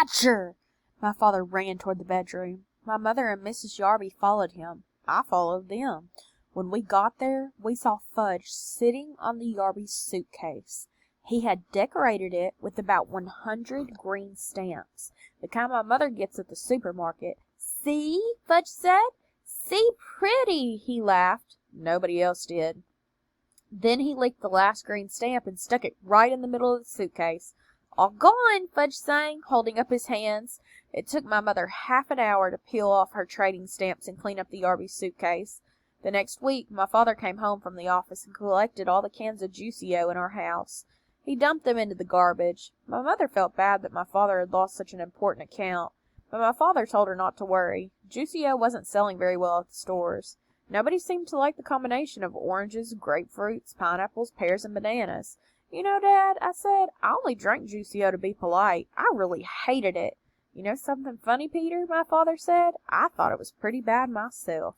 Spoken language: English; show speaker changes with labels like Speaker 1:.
Speaker 1: Badger!" My father ran toward the bedroom. My mother and Mrs. Yarby followed him. I followed them. When we got there, we saw Fudge sitting on the Yarby suitcase. He had decorated it with about 100 green stamps, the kind my mother gets at the supermarket. "See?" Fudge said. "See, pretty!" He laughed. Nobody else did. Then he licked the last green stamp and stuck it right in the middle of the suitcase. "All gone!" Fudge sang, holding up his hands. It took my mother half an hour to peel off her trading stamps and clean up the Yarby suitcase. The next week, my father came home from the office and collected all the cans of Juicy-O in our house. He dumped them into the garbage. My mother felt bad that my father had lost such an important account, but my father told her not to worry. Juicy-O wasn't selling very well at the stores. Nobody seemed to like the combination of oranges, grapefruits, pineapples, pears, and bananas. "You know, Dad," I said, "I only drank Juicy-O to be polite. I really hated it." "You know something funny, Peter?" my father said. "I thought it was pretty bad myself."